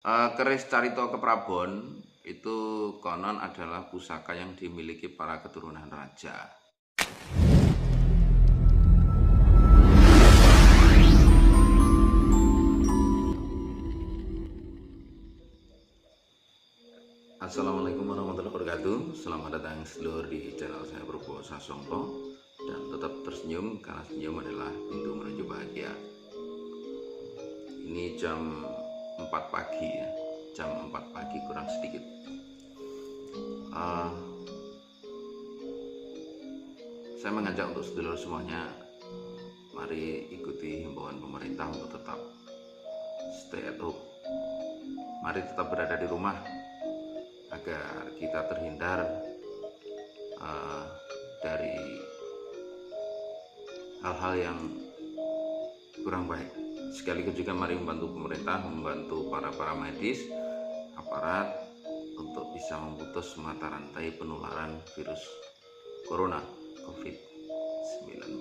Keris Carita Keprabon itu konon adalah pusaka yang dimiliki para keturunan raja. Assalamualaikum warahmatullahi wabarakatuh. Selamat datang seluruh di channel saya Prabowo Sasongko. Dan tetap tersenyum karena senyum adalah pintu menuju bahagia. Ini jam 4 pagi ya, jam 4 pagi kurang sedikit. Saya mengajak untuk sedulur semuanya, mari ikuti himbauan pemerintah untuk tetap stay at home. Mari tetap berada di rumah agar kita terhindar dari hal-hal yang kurang baik. Sekaligus juga mari membantu pemerintah, membantu para medis, aparat untuk bisa memutus mata rantai penularan virus corona COVID-19.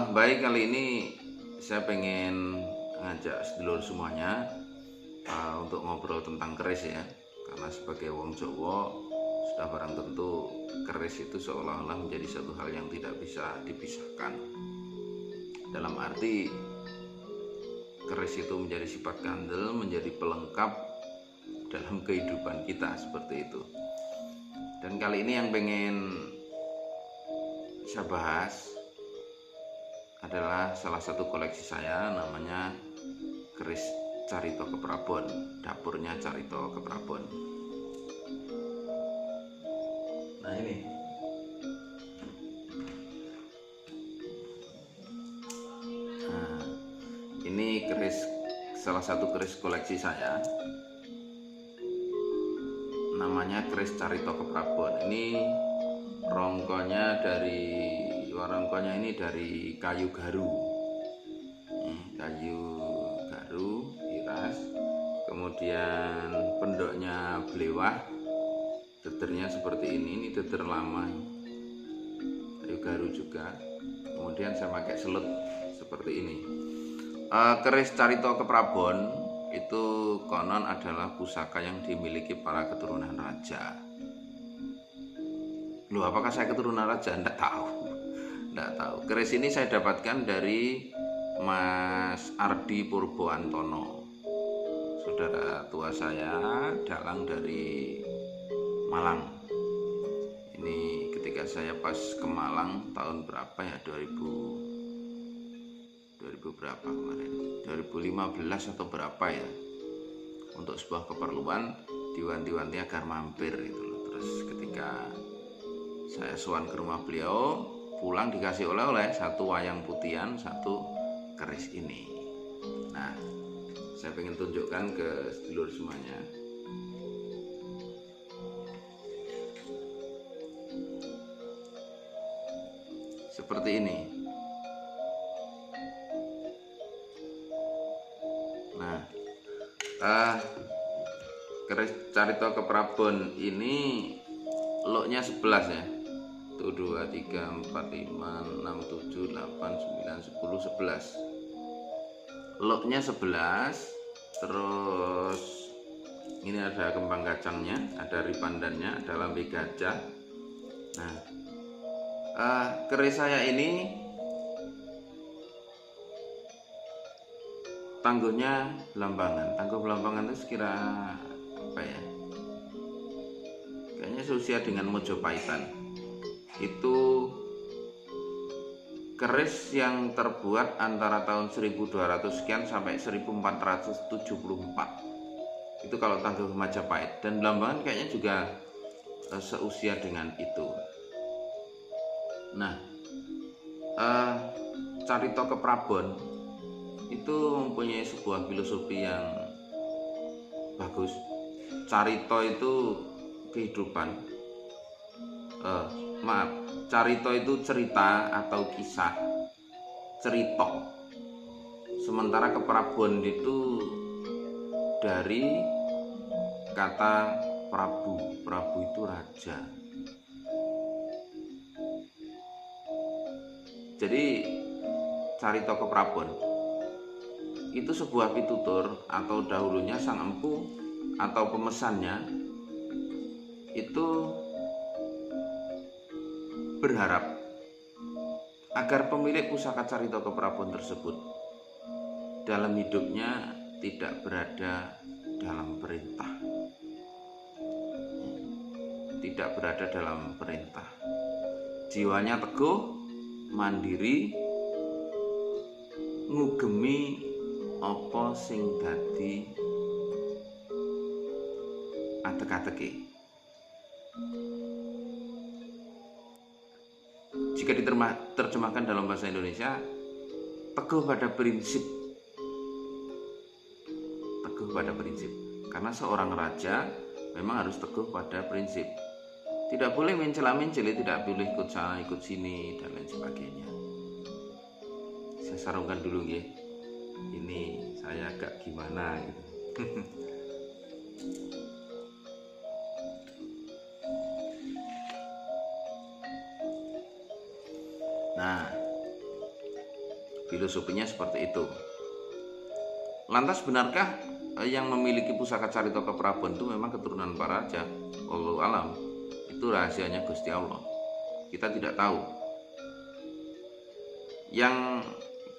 Baik, kali ini saya pengen ngajak sedulur semuanya untuk ngobrol tentang keris ya, karena sebagai wong Jawa sudah barang tentu keris itu seolah-olah menjadi satu hal yang tidak bisa dipisahkan. Dalam arti keris itu menjadi sifat kandel, menjadi pelengkap dalam kehidupan kita, seperti itu. Dan kali ini yang pengen saya bahas adalah salah satu koleksi saya, namanya keris Carita Keprabon, dapurnya Carita Keprabon. Nah ini, ini keris, salah satu keris koleksi saya, namanya keris Carita Keprabon. Ini rongkonya ini dari kayu garu, iras, kemudian pendoknya belewah, dedernya seperti ini deder lama, kayu garu juga. Kemudian saya pakai selut seperti ini. Keris Carita Keprabon itu konon adalah pusaka yang dimiliki para keturunan raja. Loh, apakah saya keturunan raja? Nggak tahu. Keris ini saya dapatkan dari Mas Ardi Purboantono, saudara tua saya, dalang dari Malang. Ini ketika saya pas ke Malang tahun berapa ya, 2000 berapa kemarin, 2015 atau berapa ya, untuk sebuah keperluan, diwanti-wanti agar mampir gitu loh. Terus ketika saya sowan ke rumah beliau, pulang dikasih oleh-oleh satu wayang putihan, satu keris ini. Nah, saya pengen tunjukkan ke sedulur semuanya. Seperti ini. Nah, keris Carita Keprabon ini loknya 11 ya. 1, 2, 3, 4, 5, 6, 7, 8, 9, 10, 11. Loknya 11. Terus ini ada kembang kacangnya, ada ripandannya, ada lambe gajah. Nah, keris saya ini tangguhnya Belambangan. Tangguh Belambangan itu sekira apa ya? Kayaknya seusia dengan Mojopahitan. Itu keris yang terbuat antara tahun 1200 sekian sampai 1474. Itu kalau tangguh Majapahit. Dan Belambangan kayaknya juga seusia dengan itu. Nah, Carita Keprabon itu mempunyai sebuah filosofi yang bagus. Carita itu kehidupan. Carita itu cerita atau kisah, cerita. Sementara Keprabon itu dari kata Prabu. Prabu itu raja. Jadi Carita Keprabon itu sebuah pitutur atau dahulunya sang empu atau pemesannya itu berharap agar pemilik pusaka Carita Keprabon tersebut dalam hidupnya tidak berada dalam perintah, tidak berada dalam perintah. Jiwanya teguh, mandiri, ngugemi apa sing dadi atek-ateke. Jika diterjemahkan dalam bahasa Indonesia, teguh pada prinsip. Teguh pada prinsip. Karena seorang raja memang harus teguh pada prinsip. Tidak boleh mencela-menceli, tidak boleh ikut sana, ikut sini, dan lain sebagainya. Saya sarungkan dulu ya. Ini saya agak gimana gitu. Nah, filosofinya seperti itu. Lantas benarkah yang memiliki pusaka Carita Keprabon itu memang keturunan para raja? Wallahu alam. Itu rahasianya Gusti Allah. Kita tidak tahu. Yang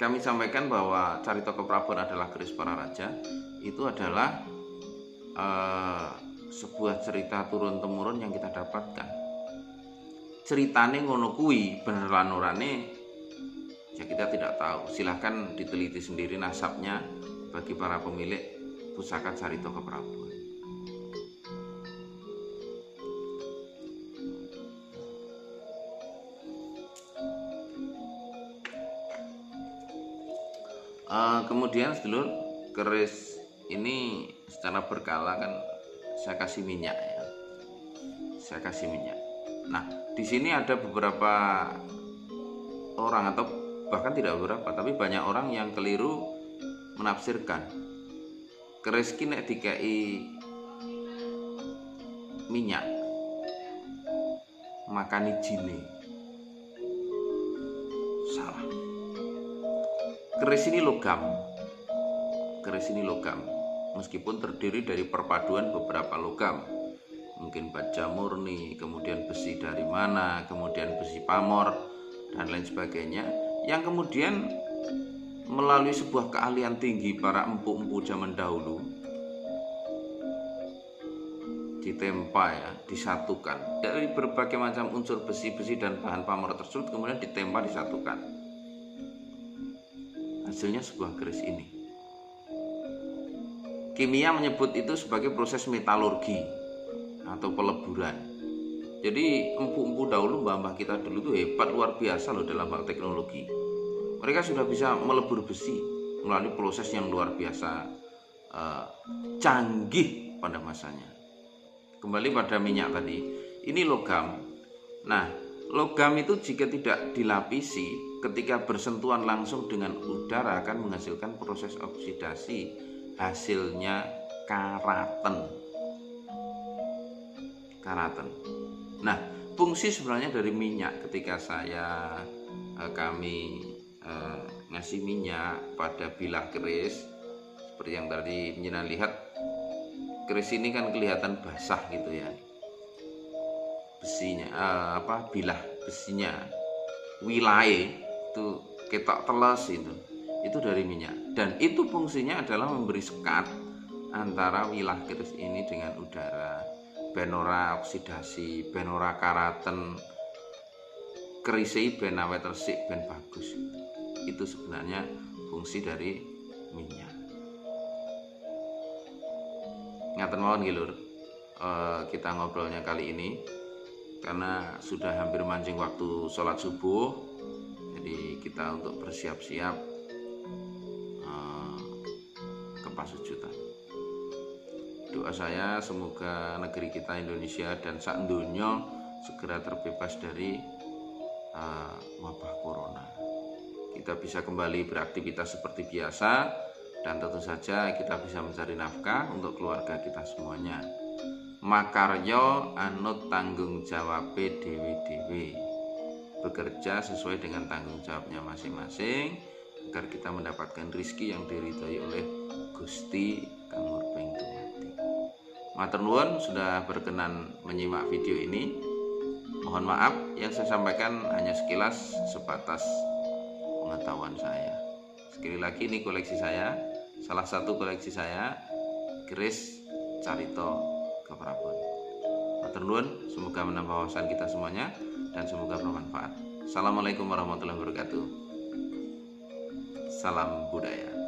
kami sampaikan bahwa Carita Keprabon adalah keris para raja, itu adalah sebuah cerita turun temurun yang kita dapatkan. Ceritane ngono kuwi bener lan orane ya kita tidak tahu. Silahkan diteliti sendiri nasabnya bagi para pemilik pusaka Carita Keprabon. Kemudian sedulur, keris ini secara berkala kan saya kasih minyak ya. Saya kasih minyak. Nah, di sini ada beberapa orang atau bahkan tidak beberapa, tapi banyak orang yang keliru menafsirkan keris ki nek dikai minyak makani jine. Salah. Keris ini logam. Keris ini logam. Meskipun terdiri dari perpaduan beberapa logam. Mungkin baja murni, kemudian besi dari mana, kemudian besi pamor dan lain sebagainya, yang kemudian melalui sebuah keahlian tinggi para empu-empu zaman dahulu ditempa ya, disatukan dari berbagai macam unsur besi-besi dan bahan pamor tersebut, kemudian ditempa, disatukan. Hasilnya sebuah keris ini. Kimia menyebut itu sebagai proses metalurgi atau peleburan. Jadi empu-empu dahulu, mbah-mbah kita dulu itu hebat luar biasa loh dalam hal teknologi. Mereka sudah bisa melebur besi melalui proses yang luar biasa canggih pada masanya. Kembali pada minyak tadi, ini logam. Nah, logam itu jika tidak dilapisi, ketika bersentuhan langsung dengan udara akan menghasilkan proses oksidasi, hasilnya karaten. Nah, fungsi sebenarnya dari minyak ketika kami ngasih minyak pada bilah keris, seperti yang tadi penjenengan lihat, keris ini kan kelihatan basah gitu ya, besinya bilah besinya, wilahe itu ketok teles itu dari minyak, dan itu fungsinya adalah memberi sekat antara wilah keris ini dengan udara, ben ora oksidasi, ben ora karaten, kerisai ben awet resik, ben bagus. Itu sebenarnya fungsi dari minyak. Ngaten mawon nggih Lur, kita ngobrolnya kali ini karena sudah hampir mancing waktu sholat subuh. Jadi kita untuk bersiap-siap ke pasujudan. Doa saya semoga negeri kita Indonesia dan sak donya segera terbebas dari wabah corona. Kita bisa kembali beraktivitas seperti biasa, dan tentu saja kita bisa mencari nafkah untuk keluarga kita semuanya. Makarya anut tanggung jawab dewe-dewe, bekerja sesuai dengan tanggung jawabnya masing-masing, agar kita mendapatkan rizki yang diridhoi oleh Gusti Kang Murbeng Dumadi. Matur nuwun sudah berkenan menyimak video ini. Mohon maaf yang saya sampaikan hanya sekilas sebatas pengetahuan saya. Sekali lagi ini koleksi saya, salah satu koleksi saya, keris Carito Keprabon. Matur nuwun, semoga menambah wawasan kita semuanya dan semoga bermanfaat. Assalamualaikum warahmatullahi wabarakatuh. Salam budaya.